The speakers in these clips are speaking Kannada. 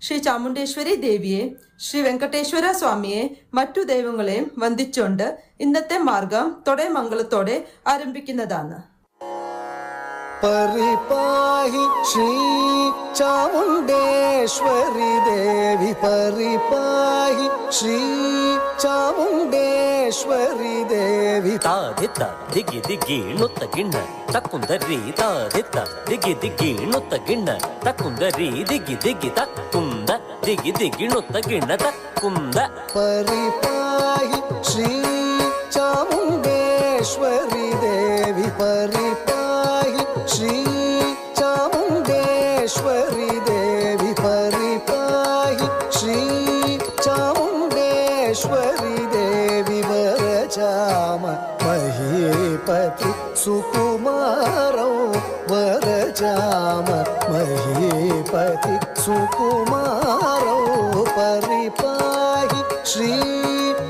ശ്രീ ചാമുണ്ടേശ്വരി ദേവിയെ, ശ്രീ വെങ്കടേശ്വര സ്വാമിയെ, മറ്റു ദൈവങ്ങളെയും വന്ദിച്ചുകൊണ്ട് ഇന്നത്തെ മാർഗം തൊടേമംഗലത്തോടെ ആരംഭിക്കുന്നതാണ്. പരിപാഹി ശ്രീ ചാമുണ്ടേശ്വരി ദേവി, പരിപാഹി ശ്രീ ಚಾಮುಂಡೇಶ್ವರಿ ದೇವಿ. ತಾದಿತ್ತ ದಿಗಿ ದಿಗಿ ನುತ್ತ ಗಿಣ್ಣ ತಕ್ಕುಂದರಿ, ತಾದಿತ್ತ ದಿಗಿ ದಿಗಿ ನುತ್ತ ಗಿಣ್ಣ ತಕ್ಕುಂದರಿ, ದಿಗಿ ದಿಗಿ ತಕ್ಕುಂದ ದಿಗಿ ದಿಗಿ ನುತ್ತ ಗಿಣ್ಣ ತಕ್ಕುಂದ. ಪರಿಪಾಹಿ ಶ್ರೀ ಚಾಮುಂಡೇಶ್ವರಿ ದೇವಿ, ಪರಿಪಾಹಿ ಶ್ರೀ ಚಾಮುಂಡೇಶ್ವರಿ ದೇವಿ, ಪರಿಪಾಹಿ ಶ್ರೀ ಚಾಮುಂಡೇಶ್ವರಿ ದೇವಿ. ವರಚಾಮ ಮಹೀಪತಿ ಸುಕುಮಾರೌ, ವರಚಾಮ ಮಹೀಪತಿ ಸುಕುಮಾರೌ. ಪರಿಪಾಹಿ ಶ್ರೀ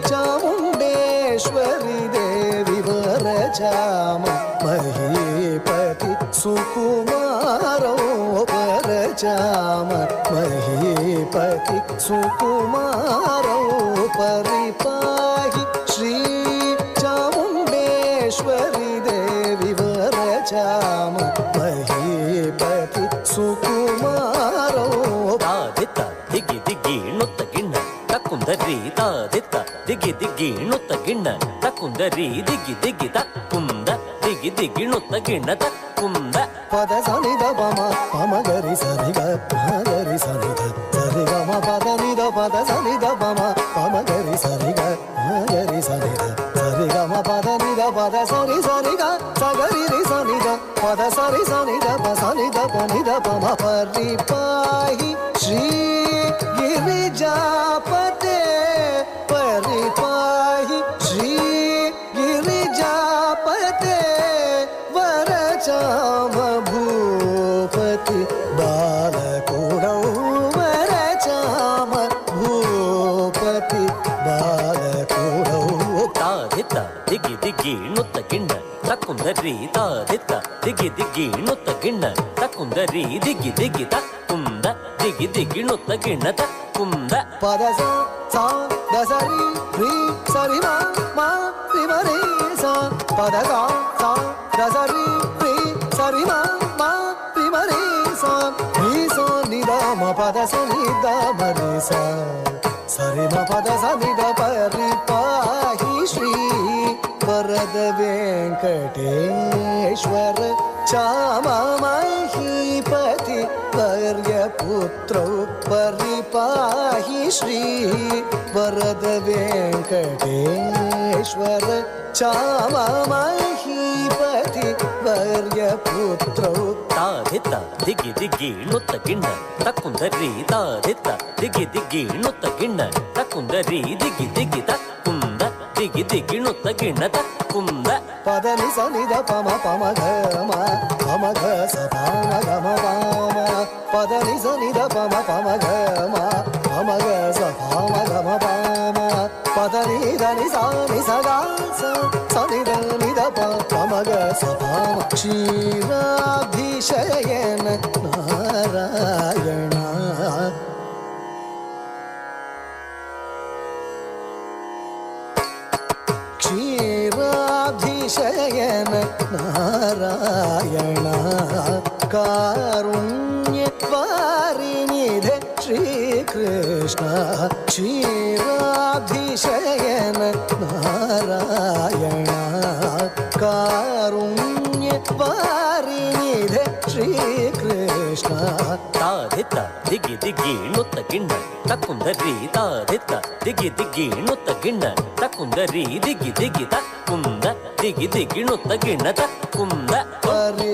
ಚಾಮುಂಡೇಶ್ವರಿ ದೇವಿ, ವರಚಾಮ ಮಹೀಪತಿ ಸುಕುಮಾರೌ. ವರಚಾಮ ಮಹೀಪತಿ ಸುಕುಮಾರೌ. ಪರಿಪಾಹಿ ಶ್ರೀ ಚಾಮುಂಡೇಶ್ವರಿ ದೇವಿ, ವರಚಾಮ ಮಹೀಪತಿ ಸುಕುಮಾರೌ. ತಾದಿತ್ತ ದಿಗಿ ದಿಗಿ ನುತ್ತ ಗಿಣ್ಣ ತಕ್ಕುಂದರಿ, ತಾದಿತ್ತ ದಿಗಿ ದಿಗಿ ನುತ್ತ ಗಿಣ್ಣ ತಕ್ಕುಂದರಿ, ದಿಗಿ ದಿಗಿ ತಕ್ಕುಂದ ದಿಗಿ ದಿಗಿ ನುತ್ತ ಗಿಣ್ಣ ತಕ್ಕುಂದ. ಪದ ಸನಿದ ಪಮ ಪಮ ಗರಿ ಸರಿ ಗ ಗರಿ ಸನಿ ದ ಸರಿ ಗ ಮ ಪದ ನಿದ ಪದ ಸನಿದ ಪಮ ಪಮ ಗರಿ ಸರಿ ಗ ಗರಿ ಸನಿ ದ ಸರಿ ಗ ಮ ಪದ ನಿದ ಪದ ಸರಿ ಸರಿ ಗ ಸಗರಿ ರಿ ಸನಿ ದ ಪದ ಸರಿ ಸನಿ ದ ಪ ಸನಿ ದ ಪ ನಿ ದ ಪ ಮ. ಪರಿಪಾಹಿ ಶ್ರೀ ಗಿರಿಜಾಪತೆ, ಪರಿಪಾಹಿ ಶ್ರೀ ಗಿರಿಜಾಪತೆ. ವರಚಾಮ ಭೂಪತಿ ಬಾಲಕೂಡೌ, ವರಚಾಮ ಭೂಪತಿ ಬಾಲಕೂಡೌ. ತಾದಿತ್ತ ದಿಗಿ ದಿಗಿ ನುತ್ತ ಗಿಣ್ಣ ತಕ್ಕುಂದರಿ, ತಾದಿತ್ತ ದಿಗಿ ದಿಗಿ ನುತ್ತ ಗಿಣ್ಣ ತಕ್ಕುಂದರಿ, ದಿಗಿ ದಿಗಿ ತಕ್ಕುಂದ ದಿಗಿ ದಿಗಿ ನುತ್ತ ಗಿಣ್ಣ ತಕ್ಕುಂದ. ಪದ ಸಾ ದ ಸರಿ ರಿ ಸರಿ ಮ ಮ ರಿ ಮ ರಿ ಸ. ಪದ ಸಾ ದ ಸರಿ ರಿ ಸರಿ ಮ ಮ ರಿ ಮ ರಿ ಸ. ರಿ ಸ ನಿ ದ ಮ ಪದ ಸ ನಿ ದ ಮ ರಿ ಸ. ಸರಿ ಮ ಪದ ಸ ನಿ ದ ಪರಿಪಾಹಿ ಶ್ರೀ ವರದ ವೆಂಕಟೇಶ್ವರ ಚಾಮ ಮಹೀಪತಿ ವರ್ಯಪುತ್ರೌ. ಪರಿಪಾಹಿ ಶ್ರೀ ವರದ ವೆಂಕಟೇಶ್ವರ ಚಾಮ ಮಹೀಪತಿ ವರ್ಯಪುತ್ರೌ. ತಾದಿತ್ತ ದಿಗಿ ದಿಗಿ ನುತ್ತ ಗಿಣ್ಣ ತಕ್ಕುಂದರಿ, ತಾದಿತ್ತ ದಿಗಿ ದಿಗಿ ನುತ್ತ ಗಿಣ್ಣ ತಕ್ಕುಂದರಿ, ದಿಗಿ ದಿಗಿ ತಕ್ಕುಂದ ದಿಗಿ ದಿಗಿ ನುತ್ತ ಗಿಣ್ಣ ತಕ್ಕುಂದ. ಪದ ನಿ ಸ ನಿ ದ ಪ ಮ ಪ ಮ ಗ ಮ ಪ ಮ ಗ ಸ ಪ ಮ ಗ ಮ ಪ ಮ. ಪದ ನಿ ಸ ನಿ ದ ಪ ಮ ಪ ಮ ಗ ಮ ಪ ಮ ಗ ಸ ಪ ಮ ಗ ಮ ಪ ಮ. ಪದ ನಿ ದ ನಿ ಸ ಗ ಸ ಸ ನಿ ದ ನಿ ದ ಪ ಪ ಮ ಗ ಸ ಪ ಮ. ಕ್ಷೀರಾಭಿಷಯನ ನಾರಾಯಣ, ಕ್ಷೀರಾಭಿಷಯನ ನಾರಾಯಣ. ಕಾರುಣ್ಯವಾರಿನಿಧೆ ಶ್ರೀಕೃಷ್ಣ. ಕ್ಷೀರಾಭಿಷಯನ ನಾರಾಯಣ, ಕಾರುಣ್ಯವಾರಿನಿಧೆ ಶ್ರೀಕೃಷ್ಣ. ತಾದಿತ್ತ ದಿಗಿ ದಿಗಿ ನುತ್ತ ಗಿಣ್ಣ ತಕ್ಕುಂದರಿ, ತಾದಿತ್ತ ದಿಗಿ ದಿಗಿ ನುತ್ತ ಗಿಣ್ಣ ತಕ್ಕುಂದರಿ, ದಿಗಿ ದಿಗಿ ತಕ್ಕುಂದ ದಿಗಿ ದಿಗಿ ನುತ್ತ ಗಿಣ್ಣ ತಕ್ಕುಂದ. ಪರಿ